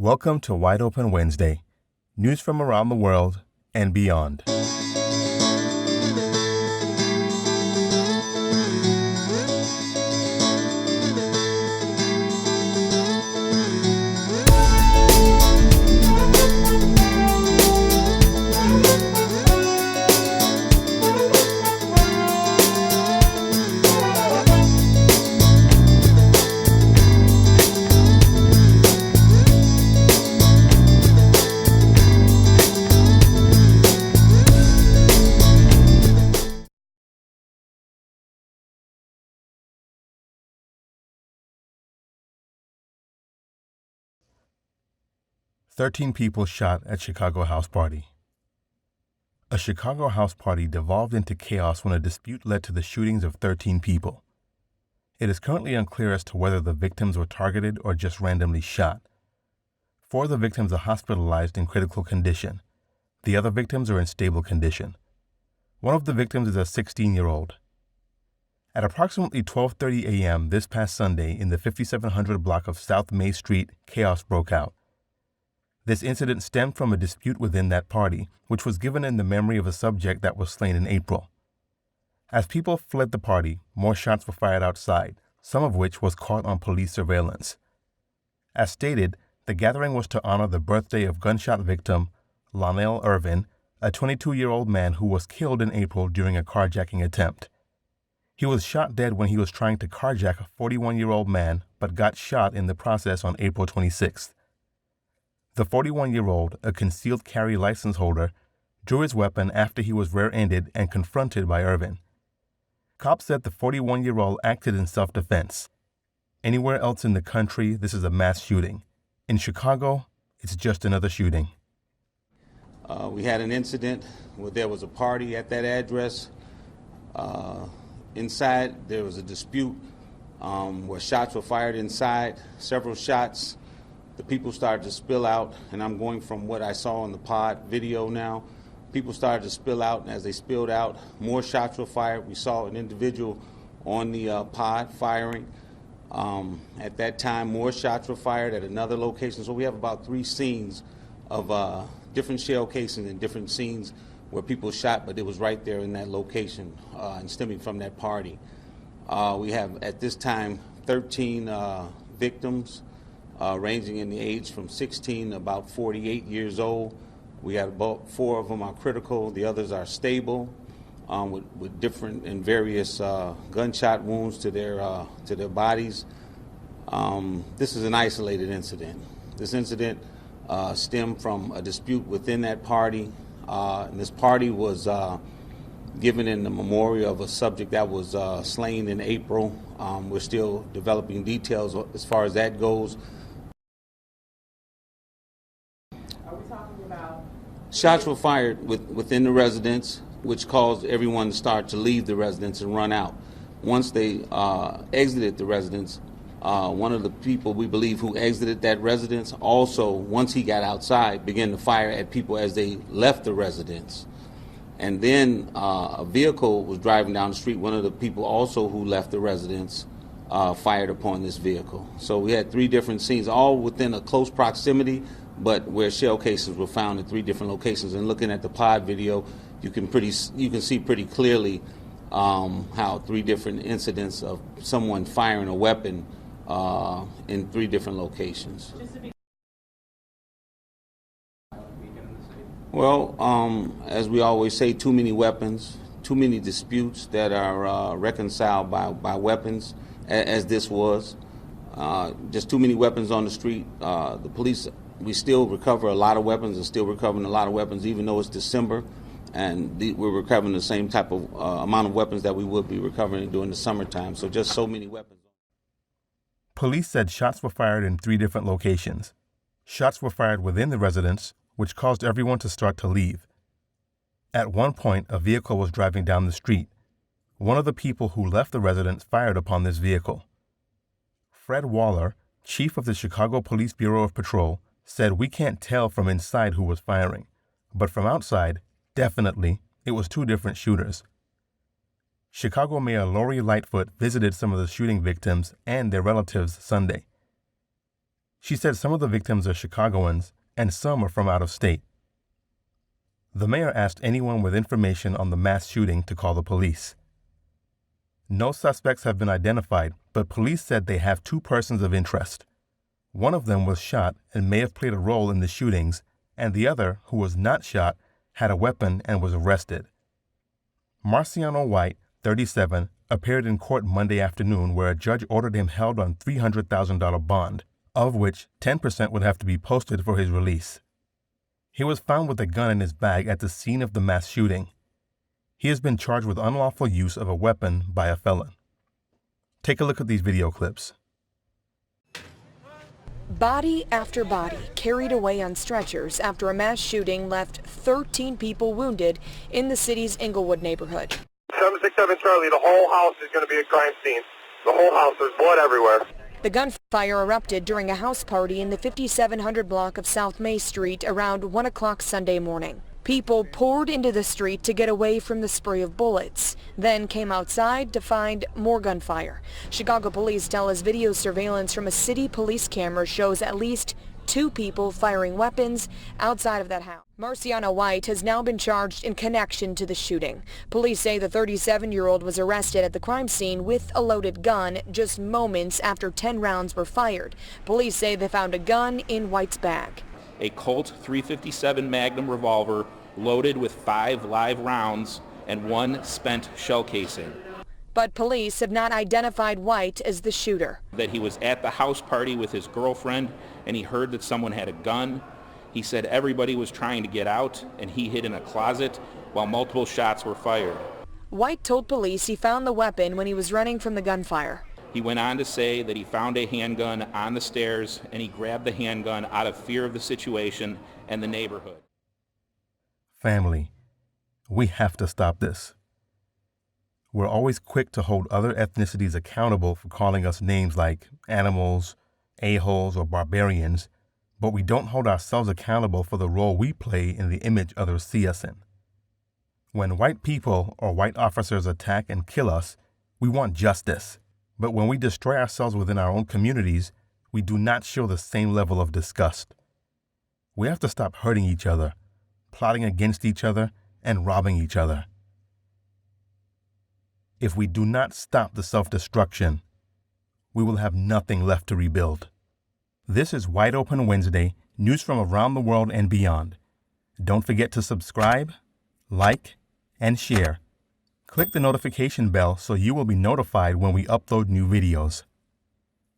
Welcome to Wide Open Wednesday, news from around the world and beyond. "13 people shot at Chicago house party." A Chicago house party devolved into chaos when a dispute led to the shootings of 13 people. It is currently unclear as to whether the victims were targeted or just randomly shot. 4 of the victims are hospitalized in critical condition. The other victims are in stable condition. One of the victims is a 16-year-old. At approximately 12:30 a.m. this past Sunday in the 5700 block of South May Street, chaos broke out. This incident stemmed from a dispute within that party, which was given in the memory of a subject that was slain in April. As people fled the party, more shots were fired outside, some of which was caught on police surveillance. As stated, the gathering was to honor the birthday of gunshot victim Lionel Irvin, a 22-year-old man who was killed in April during a carjacking attempt. He was shot dead when he was trying to carjack a 41-year-old man, but got shot in the process on April 26th. The 41-year-old, a concealed carry license holder, drew his weapon after he was rear-ended and confronted by Irvin. Cops said the 41-year-old acted in self-defense. Anywhere else in the country, this is a mass shooting. In Chicago, it's just another shooting. We had an incident where there was a party at that address. Inside, there was a dispute where shots were fired inside, several shots. The people started to spill out, and I'm going from what I saw in the pod video now. People started to spill out, and as they spilled out, more shots were fired. We saw an individual on the pod firing. At that time, more shots were fired at another location. So we have about 3 scenes of different shell casings and different scenes where people shot, but it was right there in that location and stemming from that party. We have, at this time, 13 victims, ranging in the age from 16 to about 48 years old. We have about 4 of them are critical. The others are stable with different and various gunshot wounds to their bodies. This is an isolated incident. This incident stemmed from a dispute within that party. And this party was given in the memorial of a subject that was slain in April. We're still developing details as far as that goes. Shots were fired within the residence, which caused everyone to start to leave the residence and run out. Once they exited the residence, one of the people we believe who exited that residence also, once he got outside, began to fire at people as they left the residence. And then a vehicle was driving down the street. One of the people also who left the residence fired upon this vehicle. So we had 3 different scenes, all within a close proximity, but where shell cases were found in 3 different locations. And looking at the pod video, you can see pretty clearly how 3 different incidents of someone firing a weapon in 3 different locations. Well, as we always say, too many weapons, too many disputes that are reconciled by weapons, as this was. Just too many weapons on the street. The police, we still recover a lot of weapons and still recovering a lot of weapons, even though it's December. And we're recovering the same type of amount of weapons that we would be recovering during the summertime. So just so many weapons. Police said shots were fired in 3 different locations. Shots were fired within the residence, which caused everyone to start to leave. At one point, a vehicle was driving down the street. One of the people who left the residence fired upon this vehicle. Fred Waller, chief of the Chicago Police Bureau of Patrol, said we can't tell from inside who was firing, but from outside, definitely, it was 2 different shooters. Chicago Mayor Lori Lightfoot visited some of the shooting victims and their relatives Sunday. She said some of the victims are Chicagoans and some are from out of state. The mayor asked anyone with information on the mass shooting to call the police. No suspects have been identified, but police said they have 2 persons of interest. One of them was shot and may have played a role in the shootings, and the other, who was not shot, had a weapon and was arrested. Marciano White, 37, appeared in court Monday afternoon where a judge ordered him held on $300,000 bond, of which 10% would have to be posted for his release. He was found with a gun in his bag at the scene of the mass shooting. He has been charged with unlawful use of a weapon by a felon. Take a look at these video clips. Body after body carried away on stretchers after a mass shooting left 13 people wounded in the city's Inglewood neighborhood. 767 Charlie, the whole house is going to be a crime scene. The whole house, there's blood everywhere. The gunfire erupted during a house party in the 5700 block of South May Street around 1 o'clock Sunday morning. People poured into the street to get away from the spray of bullets, then came outside to find more gunfire. Chicago police tell us video surveillance from a city police camera shows at least 2 people firing weapons outside of that house. Marciano White has now been charged in connection to the shooting. Police say the 37-year-old was arrested at the crime scene with a loaded gun just moments after 10 rounds were fired. Police say they found a gun in White's bag. A Colt .357 Magnum revolver loaded with 5 live rounds and 1 spent shell casing. But police have not identified White as the shooter. That he was at the house party with his girlfriend and he heard that someone had a gun. He said everybody was trying to get out and he hid in a closet while multiple shots were fired. White told police he found the weapon when he was running from the gunfire. He went on to say that he found a handgun on the stairs and he grabbed the handgun out of fear of the situation and the neighborhood. Family, we have to stop this. We're always quick to hold other ethnicities accountable for calling us names like animals, a-holes, or barbarians, but we don't hold ourselves accountable for the role we play in the image others see us in. When white people or white officers attack and kill us, we want justice. But when we destroy ourselves within our own communities, we do not show the same level of disgust. We have to stop hurting each other, plotting against each other, and robbing each other. If we do not stop the self-destruction, we will have nothing left to rebuild. This is Wide Open Wednesday, news from around the world and beyond. Don't forget to subscribe, like, and share. Click the notification bell so you will be notified when we upload new videos.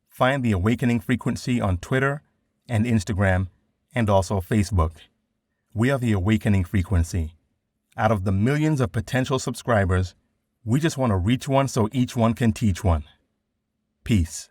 Find The Awakening Frequency on Twitter and Instagram and also Facebook. We are The Awakening Frequency. Out of the millions of potential subscribers, we just want to reach one so each one can teach one. Peace.